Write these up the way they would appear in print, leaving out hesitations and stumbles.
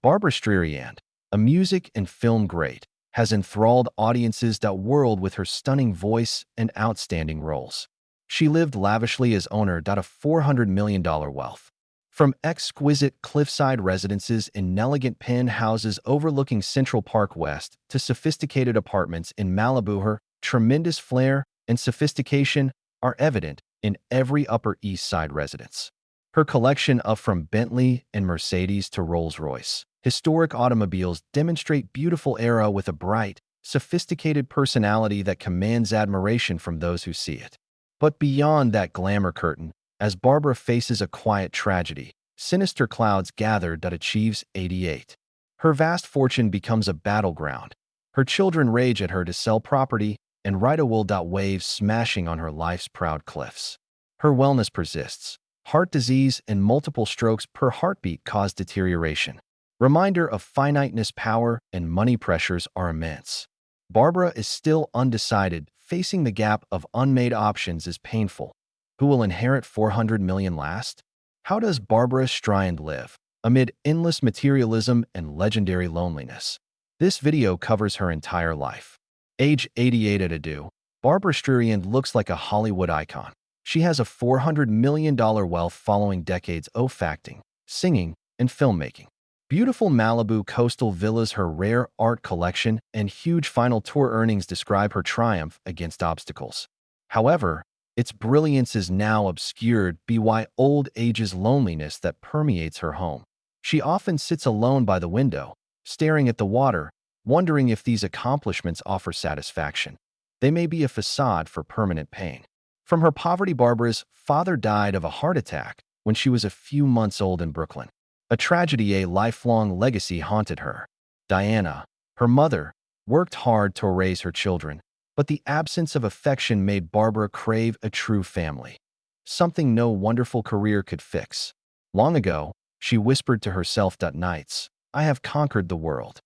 Barbra Streisand, a music and film great, has enthralled audiences that world with her stunning voice and outstanding roles. She lived lavishly as owner of $400 million wealth. From exquisite cliffside residences in elegant penthouses overlooking Central Park West to sophisticated apartments in Malibu, her tremendous flair and sophistication are evident in every Upper East Side residence. Her collection of from Bentley and Mercedes to Rolls-Royce historic automobiles demonstrate beautiful era with a bright, sophisticated personality that commands admiration from those who see it. But beyond that glamour curtain, as Barbra faces a quiet tragedy, sinister clouds gather that achieves 88. Her vast fortune becomes a battleground. Her children rage at her to sell property and ride a wave smashing on her life's proud cliffs. Her wellness persists. Heart disease and multiple strokes per heartbeat cause deterioration. Reminder of finiteness, power, and money pressures are immense. Barbra is still undecided, facing the gap of unmade options is painful. Who will inherit $400 million last? How does Barbra Streisand live amid endless materialism and legendary loneliness? This video covers her entire life. Age 88 at ado, Barbra Streisand looks like a Hollywood icon. She has a $400 million wealth following decades of acting, singing, and filmmaking. Beautiful Malibu coastal villas, her rare art collection, and huge final tour earnings describe her triumph against obstacles. However, its brilliance is now obscured by old age's loneliness that permeates her home. She often sits alone by the window, staring at the water, wondering if these accomplishments offer satisfaction. They may be a facade for permanent pain. From her poverty, Barbra's father died of a heart attack when she was a few months old in Brooklyn. A tragedy, a lifelong legacy haunted her. Diana, her mother, worked hard to raise her children, but the absence of affection made Barbra crave a true family. Something no wonderful career could fix. Long ago, she whispered to herself that nights, "I have conquered the world.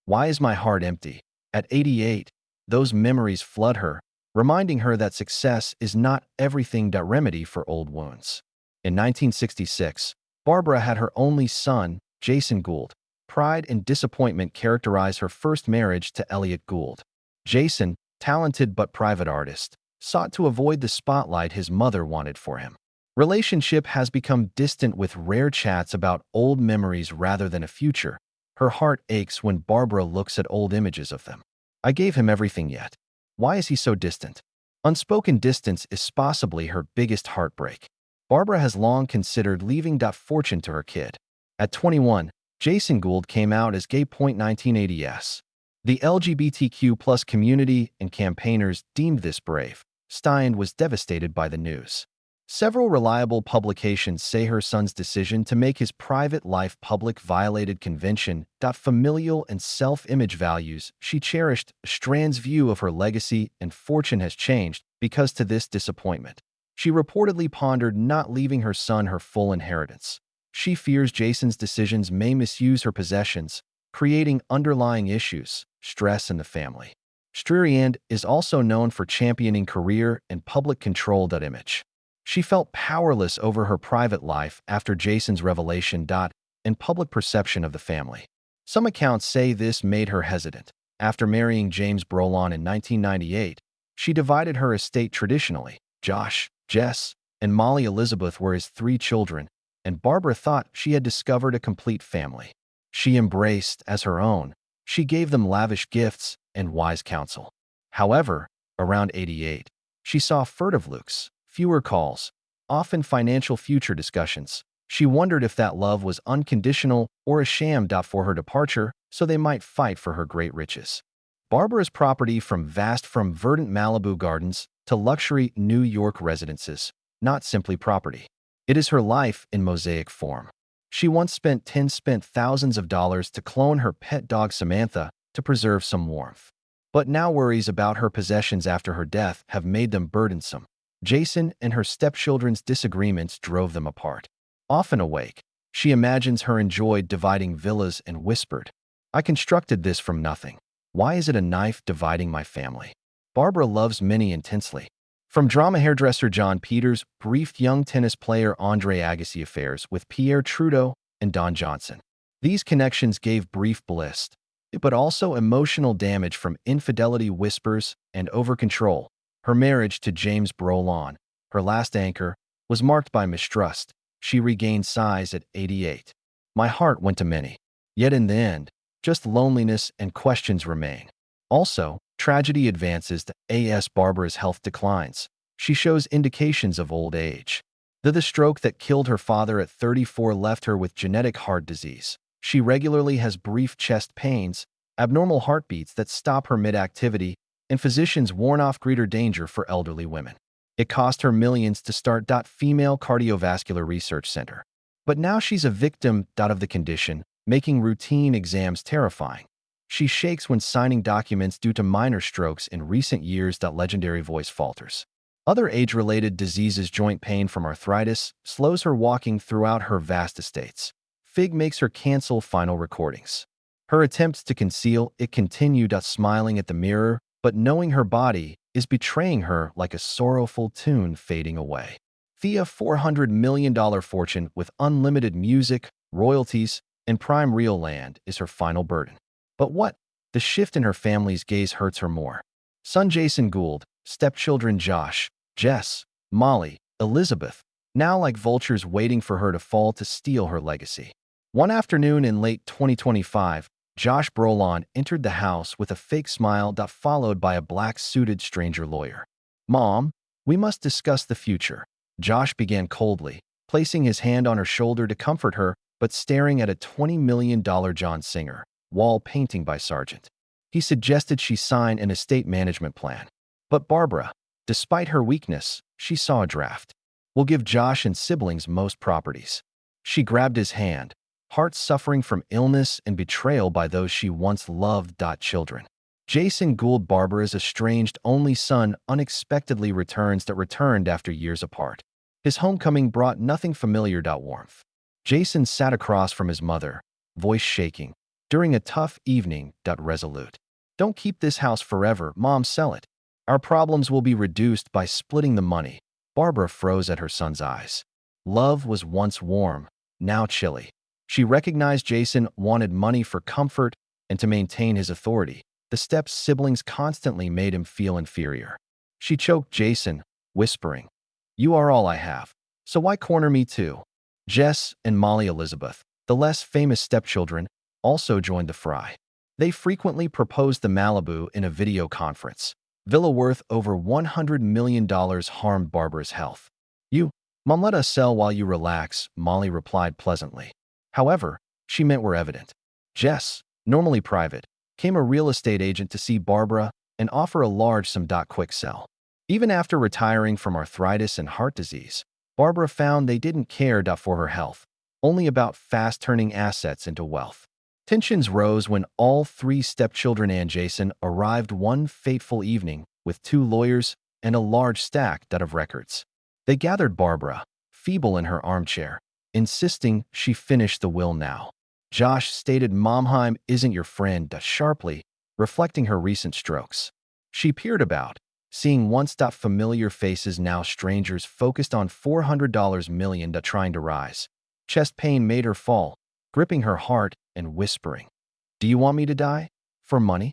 Why is my heart empty?" At 88, those memories flood her, reminding her that success is not everything that remedy for old wounds. In 1966, Barbra had her only son, Jason Gould. Pride and disappointment characterized her first marriage to Elliot Gould. Jason, talented but private artist, sought to avoid the spotlight his mother wanted for him. Relationship has become distant with rare chats about old memories rather than a future. Her heart aches when Barbra looks at old images of them. I gave him everything yet. Why is he so distant? Unspoken distance is possibly her biggest heartbreak. Barbra has long considered leaving that fortune to her kid. At 21, Jason Gould came out as gay. 1980s. The LGBTQ+ community and campaigners deemed this brave. Stein was devastated by the news. Several reliable publications say her son's decision to make his private life public violated convention. Familial and self-image values she cherished. Strand's view of her legacy and fortune has changed because to this disappointment. She reportedly pondered not leaving her son her full inheritance. She fears Jason's decisions may misuse her possessions, creating underlying issues, stress in the family. Streisand is also known for championing career and public control. Image. She felt powerless over her private life after Jason's revelation. And public perception of the family. Some accounts say this made her hesitant. After marrying James Brolin in 1998, she divided her estate traditionally. Josh, Jess, and Molly Elizabeth were his 3 children, and Barbra thought she had discovered a complete family. She embraced as her own. She gave them lavish gifts and wise counsel. However, around 88, she saw furtive looks, fewer calls, often financial future discussions. She wondered if that love was unconditional or a sham. For her departure, so they might fight for her great riches. Barbra's property from verdant Malibu gardens to luxury New York residences, not simply property. It is her life in mosaic form. She once spent thousands of dollars to clone her pet dog Samantha to preserve some warmth. But now worries about her possessions after her death have made them burdensome. Jason and her stepchildren's disagreements drove them apart. Often awake, she imagines her enjoyed dividing villas and whispered, "I constructed this from nothing. Why is it a knife dividing my family?" Barbra loves many intensely. From drama hairdresser John Peters, briefed young tennis player Andre Agassi affairs with Pierre Trudeau and Don Johnson. These connections gave brief bliss, but also emotional damage from infidelity whispers and over-control. Her marriage to James Brolin, her last anchor, was marked by mistrust. She regained size at 88. My heart went to many. Yet in the end, just loneliness and questions remain. Also, tragedy advances as Barbara's health declines. She shows indications of old age. The stroke that killed her father at 34 left her with genetic heart disease. She regularly has brief chest pains, abnormal heartbeats that stop her mid-activity, and physicians warn off greater danger for elderly women. It cost her millions to start Female Cardiovascular Research Center. But now she's a victim of the condition, making routine exams terrifying. She shakes when signing documents due to minor strokes in recent years. Legendary voice falters. Other age-related diseases, joint pain from arthritis, slows her walking throughout her vast estates. Fig makes her cancel final recordings. Her attempts to conceal it continued, smiling at the mirror, but knowing her body is betraying her like a sorrowful tune fading away. Thea $400 million fortune with unlimited music, royalties, and prime real land is her final burden. But what? The shift in her family's gaze hurts her more. Son Jason Gould, stepchildren Josh, Jess, Molly, Elizabeth, now like vultures waiting for her to fall to steal her legacy. One afternoon in late 2025, Josh Brolin entered the house with a fake smile, followed by a black-suited stranger lawyer. "Mom, we must discuss the future." Josh began coldly, placing his hand on her shoulder to comfort her, but staring at a $20 million John Singer wall painting by Sargent. He suggested she sign an estate management plan. But Barbara, despite her weakness, she saw a draft. "We'll give Josh and siblings most properties." She grabbed his hand, heart suffering from illness and betrayal by those she once loved. Children. Jason Gould, Barbara's estranged only son, unexpectedly returned after years apart. His homecoming brought nothing familiar. Warmth. Jason sat across from his mother, voice shaking, during a tough evening. Resolute. "Don't keep this house forever, Mom, sell it. Our problems will be reduced by splitting the money." Barbara froze at her son's eyes. Love was once warm, now chilly. She recognized Jason wanted money for comfort and to maintain his authority. The step siblings constantly made him feel inferior. She choked Jason, whispering, "You are all I have, so why corner me too?" Jess and Molly Elizabeth, the less famous stepchildren, also joined the fray. They frequently proposed the Malibu in a video conference. Villa worth over $100 million harmed Barbara's health. "Mom, let us sell while you relax," Molly replied pleasantly. However, she meant were evident. Jess, normally private, came a real estate agent to see Barbara and offer a large sum. Quick sell. Even after retiring from arthritis and heart disease, Barbara found they didn't care for her health, only about fast-turning assets into wealth. Tensions rose when all three stepchildren and Jason arrived one fateful evening with 2 lawyers and a large stack of records. They gathered Barbara, feeble in her armchair, insisting she finish the will now. Josh stated Momheim isn't your friend sharply, reflecting her recent strokes. She peered about, seeing once familiar faces, now strangers, focused on $400 million trying to rise. Chest pain made her fall, gripping her heart and whispering, "Do you want me to die? For money?"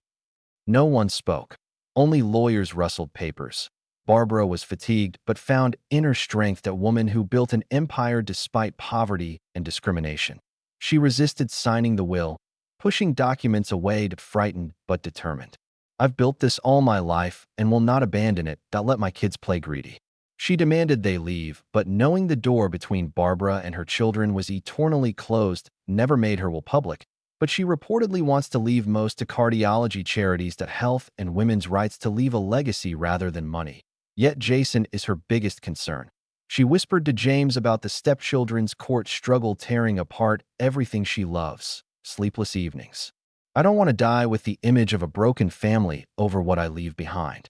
No one spoke. Only lawyers rustled papers. Barbara was fatigued but found inner strength, a woman who built an empire despite poverty and discrimination. She resisted signing the will, pushing documents away, frightened but determined. "I've built this all my life and will not abandon it. Let my kids play greedy." She demanded they leave, but knowing the door between Barbara and her children was eternally closed, never made her will public. But she reportedly wants to leave most to cardiology charities, health and women's rights, to leave a legacy rather than money. Yet Jason is her biggest concern. She whispered to James about the stepchildren's court struggle, tearing apart everything she loves. Sleepless evenings. "I don't want to die with the image of a broken family over what I leave behind."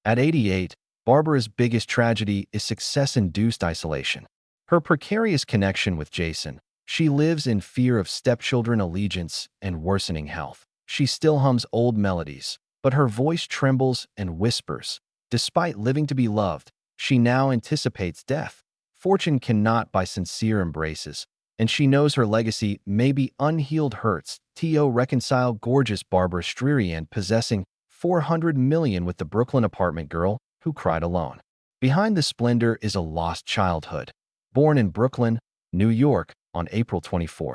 At 88, Barbara's biggest tragedy is success-induced isolation. Her precarious connection with Jason. She lives in fear of stepchildren allegiance and worsening health. She still hums old melodies, but her voice trembles and whispers. Despite living to be loved, she now anticipates death. Fortune cannot buy sincere embraces, and she knows her legacy may be unhealed hurts. T.O. reconciled gorgeous Barbra Streisand possessing 400 million with the Brooklyn apartment girl who cried alone. Behind the splendor is a lost childhood. Born in Brooklyn, New York, on April 24,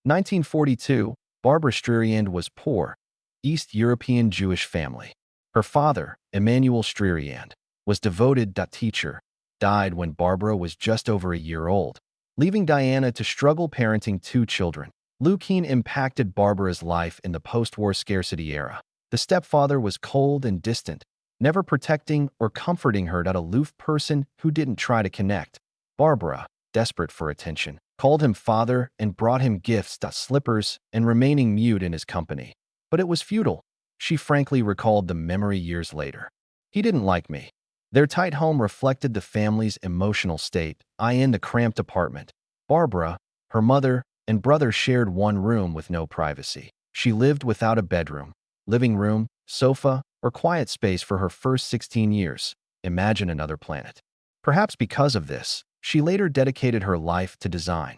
1942, Barbra Streisand was poor, East European Jewish family. Her father, Emanuel Streisand, was devoted teacher, died when Barbara was just over a year old, leaving Diana to struggle parenting two children. Leukemia impacted Barbara's life in the post-war scarcity era. The stepfather was cold and distant, never protecting or comforting her, that aloof person who didn't try to connect. Barbara, desperate for attention, called him father and brought him gifts, slippers, and remaining mute in his company. But it was futile. She frankly recalled the memory years later. He didn't like me. Their tight home reflected the family's emotional state. In the cramped apartment, Barbara, her mother, and brother shared one room with no privacy. She lived without a bedroom, living room, sofa, or quiet space for her first 16 years. Imagine another planet. Perhaps because of this, she later dedicated her life to design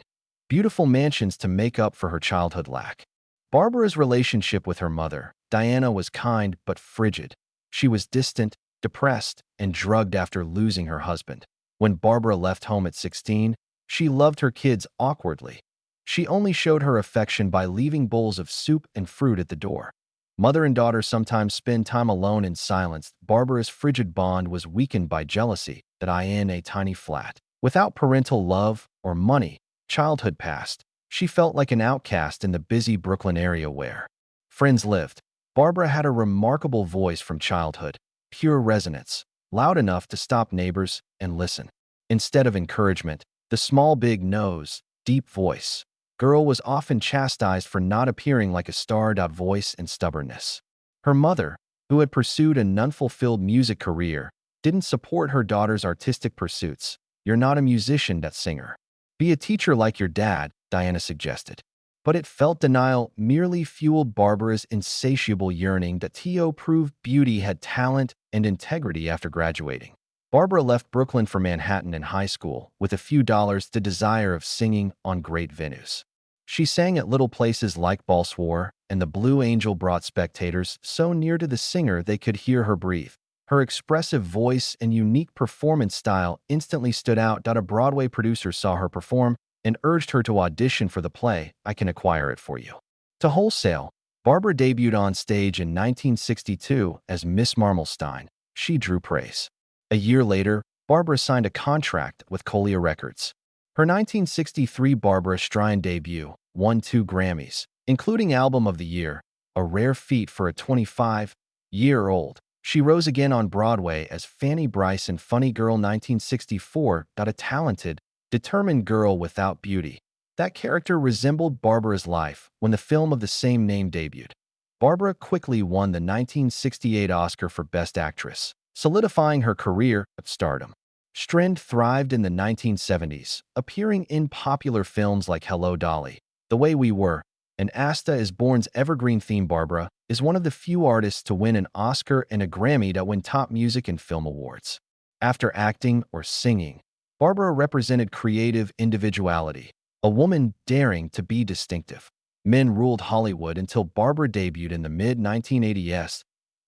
beautiful mansions to make up for her childhood lack. Barbara's relationship with her mother, Diana, was kind but frigid. She was distant, depressed, and drugged after losing her husband. When Barbara left home at 16, she loved her kids awkwardly. She only showed her affection by leaving bowls of soup and fruit at the door. Mother and daughter sometimes spend time alone in silence. Barbara's frigid bond was weakened by jealousy. In a tiny flat, without parental love or money, childhood passed. She felt like an outcast in the busy Brooklyn area where friends lived. Barbara had a remarkable voice from childhood, pure resonance, loud enough to stop neighbors and listen. Instead of encouragement, the small big nose, deep voice girl was often chastised for not appearing like a star. Voice and stubbornness. Her mother, who had pursued an unfulfilled music career, didn't support her daughter's artistic pursuits. You're not a musician, singer. Be a teacher like your dad, Diana suggested. But it felt denial merely fueled Barbara's insatiable yearning that T.O. proved beauty had talent and integrity. After graduating, Barbara left Brooklyn for Manhattan in high school with a few dollars, the desire of singing on great venues. She sang at little places like Bollywood, and the Blue Angel brought spectators so near to the singer they could hear her breathe. Her expressive voice and unique performance style instantly stood out. A Broadway producer saw her perform and urged her to audition for the play I Can Acquire It For You. To wholesale, Barbara debuted on stage in 1962 as Miss Marmelstein. She drew praise. A year later, Barbara signed a contract with Colia Records. Her 1963 Barbra Streisand debut won 2 Grammys, including Album of the Year, a rare feat for a 25-year-old. She rose again on Broadway as Fanny Brice in Funny Girl 1964. A talented, determined girl without beauty. That character resembled Barbara's life when the film of the same name debuted. Barbara quickly won the 1968 Oscar for Best Actress, solidifying her career of stardom. Streisand thrived in the 1970s, appearing in popular films like Hello, Dolly, The Way We Were, and A Star Is Born's evergreen theme. Barbara is one of the few artists to win an Oscar and a Grammy that win top music and film awards. After acting or singing, Barbara represented creative individuality, a woman daring to be distinctive. Men ruled Hollywood until Barbara debuted in the mid-1980s.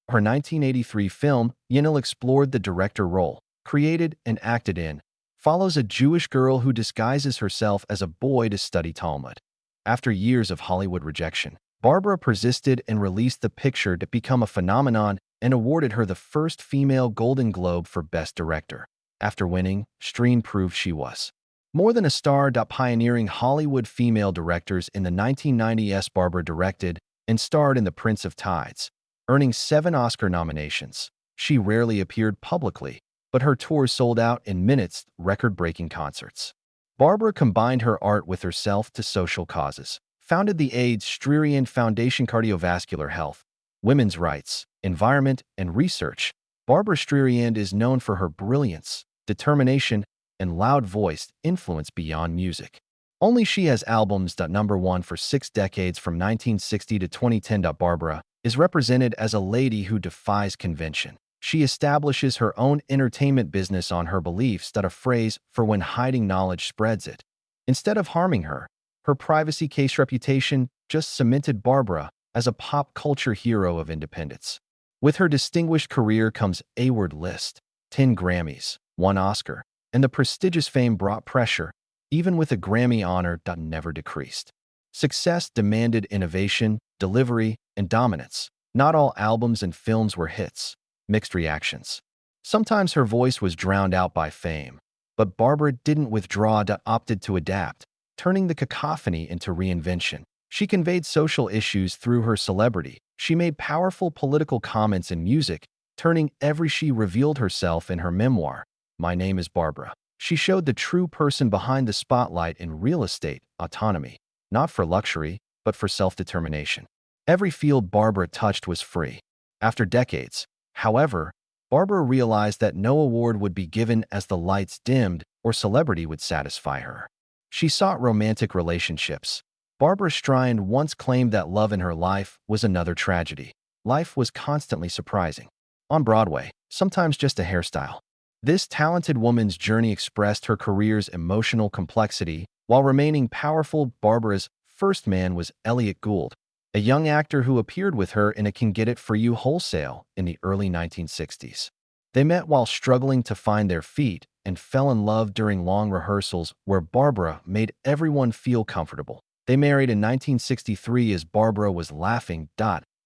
Her 1983 film, Yenil, explored the director role, created and acted in, follows a Jewish girl who disguises herself as a boy to study Talmud. After years of Hollywood rejection, Barbara persisted and released the picture to become a phenomenon and awarded her the first female Golden Globe for Best Director. After winning, Streisand proved she was more than a star. Pioneering Hollywood female directors in the 1990s, Barbara directed and starred in The Prince of Tides, earning 7 Oscar nominations. She rarely appeared publicly, but her tours sold out in minutes, record-breaking concerts. Barbara combined her art with herself to social causes, founded the AIDS Streisand Foundation, cardiovascular health, women's rights, environment, and research. Barbra Streisand is known for her brilliance, determination, and loud voice influence beyond music. Only she has albums #1 for 6 decades from 1960 to 2010. Barbara is represented as a lady who defies convention. She establishes her own entertainment business on her beliefs. A phrase for when hiding knowledge spreads it, instead of harming her. Her privacy case reputation just cemented Barbra as a pop culture hero of independence. With her distinguished career comes a word list, 10 Grammys, 1 Oscar, and the prestigious fame brought pressure, even with a Grammy honor that never decreased. Success demanded innovation, delivery, and dominance. Not all albums and films were hits. Mixed reactions. Sometimes her voice was drowned out by fame, but Barbra didn't withdraw, opted to adapt, turning the cacophony into reinvention. She conveyed social issues through her celebrity. She made powerful political comments in music, turning every she revealed herself in her memoir, My Name is Barbra. She showed the true person behind the spotlight in real estate, autonomy, not for luxury, but for self-determination. Every field Barbra touched was free. After decades, however, Barbra realized that no award would be given as the lights dimmed or celebrity would satisfy her. She sought romantic relationships. Barbra Streisand once claimed that love in her life was another tragedy. Life was constantly surprising. On Broadway, sometimes just a hairstyle. This talented woman's journey expressed her career's emotional complexity while remaining powerful. Barbra's first man was Elliot Gould, a young actor who appeared with her in A Can Get It For You Wholesale in the early 1960s. They met while struggling to find their feet and fell in love during long rehearsals where Barbra made everyone feel comfortable. They married in 1963 as Barbra was laughing,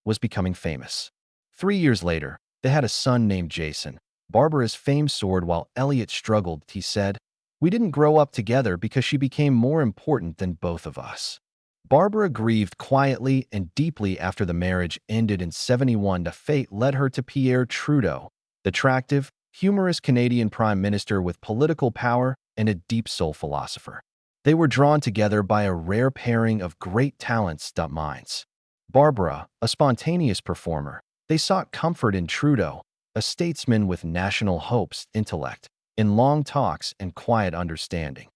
was becoming famous. 3 years later, they had a son named Jason. Barbra's fame soared while Elliot struggled. He said, "We didn't grow up together because she became more important than both of us." Barbra grieved quietly and deeply after the marriage ended in 1971. The fate led her to Pierre Trudeau, the attractive, humorous Canadian Prime Minister with political power and a deep soul philosopher. They were drawn together by a rare pairing of great talents. Minds. Barbra, a spontaneous performer, they sought comfort in Trudeau, a statesman with national hopes, intellect, in long talks and quiet understanding.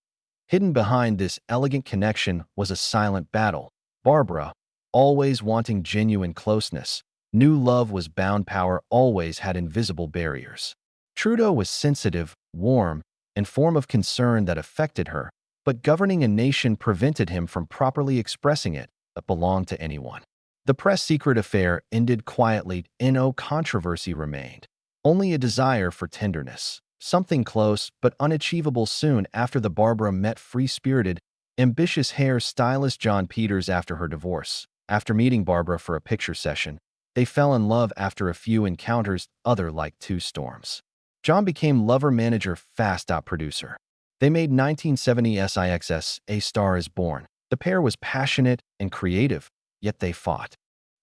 Hidden behind this elegant connection was a silent battle. Barbra, always wanting genuine closeness, knew love was bound. Power always had invisible barriers. Trudeau was sensitive, warm, and form of concern that affected her, but governing a nation prevented him from properly expressing it that belonged to anyone. The press secret affair ended quietly. No controversy remained. Only a desire for tenderness. Something close but unachievable. Soon after the Barbra met free-spirited, ambitious hair stylist John Peters after her divorce. After meeting Barbra for a picture session, they fell in love after a few encounters, other like two storms. John became lover-manager, fast-producer. They made 1970 SIX's A Star Is Born. The pair was passionate and creative, yet they fought.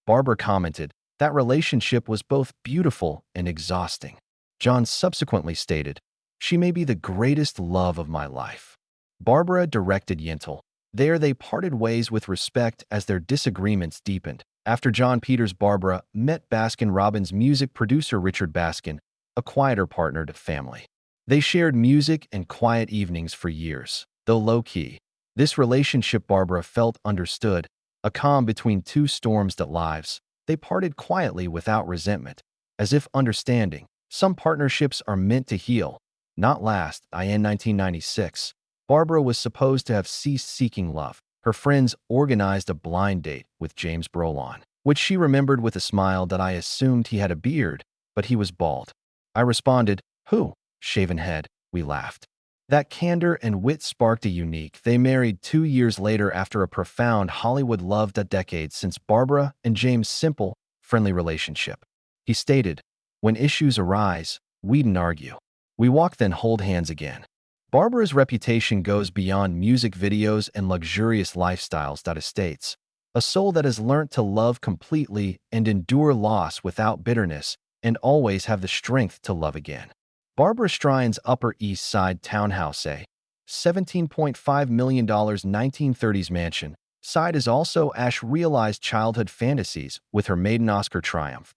Barbra commented, "That relationship was both beautiful and exhausting." John subsequently stated, "She may be the greatest love of my life." Barbra directed Yentl. There they parted ways with respect as their disagreements deepened. After John Peters, Barbra met Baskin-Robbins music producer Richard Baskin, a quieter partner to family. They shared music and quiet evenings for years, though low-key. This relationship Barbra felt understood, a calm between two storms that lives. They parted quietly without resentment, as if understanding. Some partnerships are meant to heal, not last. In 1996, Barbra was supposed to have ceased seeking love. Her friends organized a blind date with James Brolin, which she remembered with a smile. I assumed he had a beard, but he was bald. I responded, "Who?" Shaven head. We laughed. That candor and wit sparked a unique. They married 2 years later after a profound Hollywood love. A decade since Barbra and James' simple, friendly relationship. He stated, "When issues arise, we don't argue. We walk then hold hands again." Barbra's reputation goes beyond music videos and luxurious lifestyles. Estates. A soul that has learnt to love completely and endure loss without bitterness and always have the strength to love again. Barbra Streisand's Upper East Side townhouse, a $17.5 million 1930s mansion, side is also Ash realized childhood fantasies with her maiden Oscar triumph.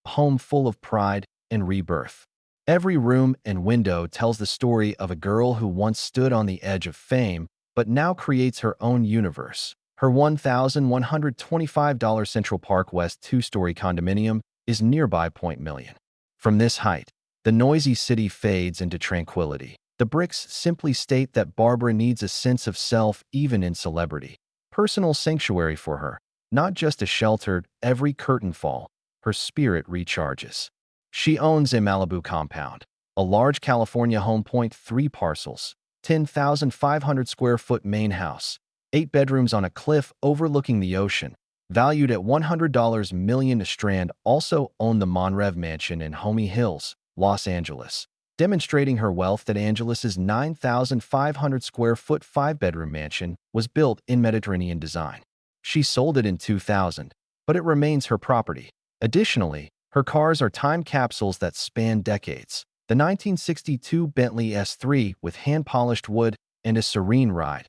A home full of pride and rebirth. Every room and window tells the story of a girl who once stood on the edge of fame, but now creates her own universe. Her $1,125 Central Park West two-story condominium is nearby. Point Million. From this height, the noisy city fades into tranquility. The bricks simply state that Barbra needs a sense of self even in celebrity. personal sanctuary for her, not just a shelter. Every curtain fall, her spirit recharges. She owns a Malibu compound, a large California home, 3 parcels, 10,500 square foot main house, 8 bedrooms on a cliff overlooking the ocean, valued at $100 million. Strand also owned the Monrev Mansion in Homey Hills, Los Angeles, demonstrating her wealth. That Angelis's 9,500 square foot 5-bedroom mansion was built in Mediterranean design. She sold it in 2000, but it remains her property. Additionally, her cars are time capsules that span decades. The 1962 Bentley S3 with hand-polished wood and a serene ride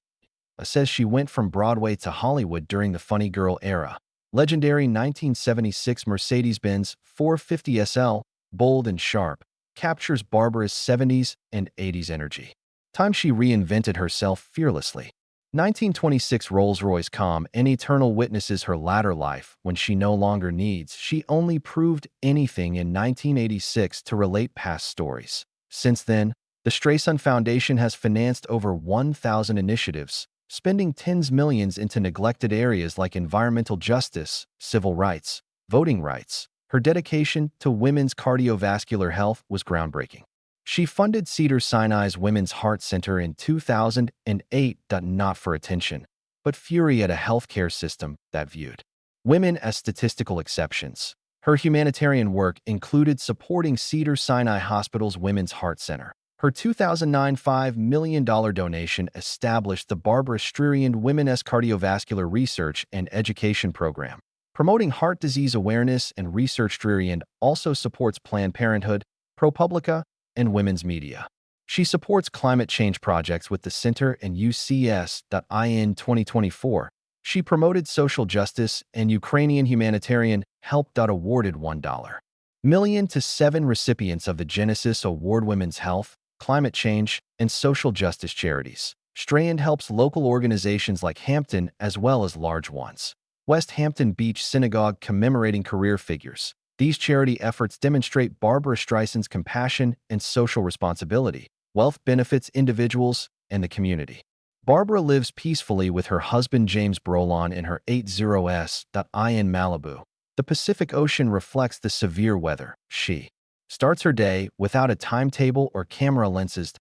says she went from Broadway to Hollywood during the funny girl era. Legendary 1976 Mercedes-Benz 450 SL, bold and sharp, captures Barbra's 70s and 80s energy. Time she reinvented herself fearlessly. 1926 Rolls-Royce Calm and Eternal witnesses her latter life when she no longer needs. She only proved anything in 1986 to relate past stories. Since then, the Streisand Foundation has financed over 1,000 initiatives, spending tens of millions into neglected areas like environmental justice, civil rights, voting rights. Her dedication to women's cardiovascular health was groundbreaking. She funded Cedars-Sinai's Women's Heart Center in 2008, not for attention, but fury at a healthcare system that viewed women as statistical exceptions. Her humanitarian work included supporting Cedars-Sinai Hospital's Women's Heart Center. Her 2009 $5 million donation established the Barbra Streisand Women's Cardiovascular Research and Education Program, promoting heart disease awareness and research. Streisand also supports Planned Parenthood, ProPublica, and women's media. She supports climate change projects with the Center and UCS.in 2024. She promoted social justice and Ukrainian humanitarian help. Awarded $1 million to 7 recipients of the Genesis Award Women's Health, Climate Change, and Social Justice charities. Streisand helps local organizations like Hampton as well as large ones. West Hampton Beach Synagogue commemorating career figures. These charity efforts demonstrate Barbra Streisand's compassion and social responsibility. Wealth benefits individuals and the community. Barbra lives peacefully with her husband James Brolin in her 80s.in Malibu. The Pacific Ocean reflects the severe weather. She starts her day without a timetable or camera lenses,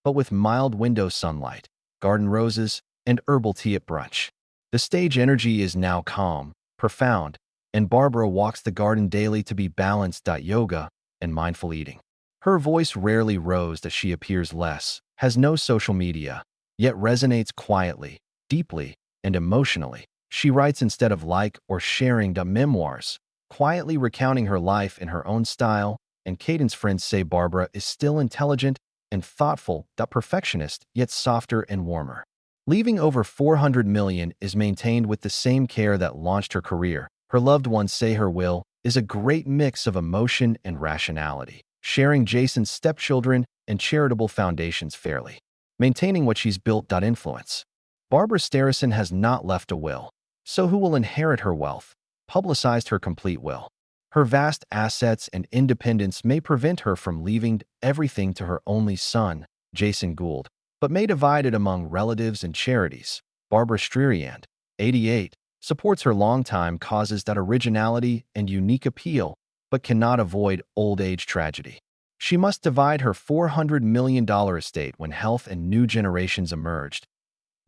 but with mild window sunlight, garden roses, and herbal tea at brunch. The stage energy is now calm, profound, and Barbra walks the garden daily to be balanced. Yoga and mindful eating. Her voice rarely rose as she appears less, has no social media, yet resonates quietly, deeply, and emotionally. She writes instead of like or sharing memoirs, quietly recounting her life in her own style, and cadence. Friends say Barbra is still intelligent and thoughtful, perfectionist, yet softer and warmer. Leaving over $400 million is maintained with the same care that launched her career. Her loved ones say her will is a great mix of emotion and rationality, sharing Jason's stepchildren and charitable foundations fairly, maintaining what she's built. Influence. Barbra Streisand has not left a will, so who will inherit her wealth? Publicized her complete will. Her vast assets and independence may prevent her from leaving everything to her only son, Jason Gould, but may divide it among relatives and charities. Barbra Streisand, 88, supports her longtime causes. Originality and unique appeal, but cannot avoid old age tragedy. She must divide her $400 million estate when health and new generations emerged.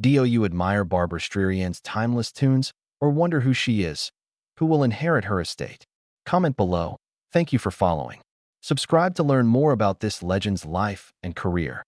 Do you admire Barbra Streisand's timeless tunes or wonder who she is? Who will inherit her estate? Comment below. Thank you for following. Subscribe to learn more about this legend's life and career.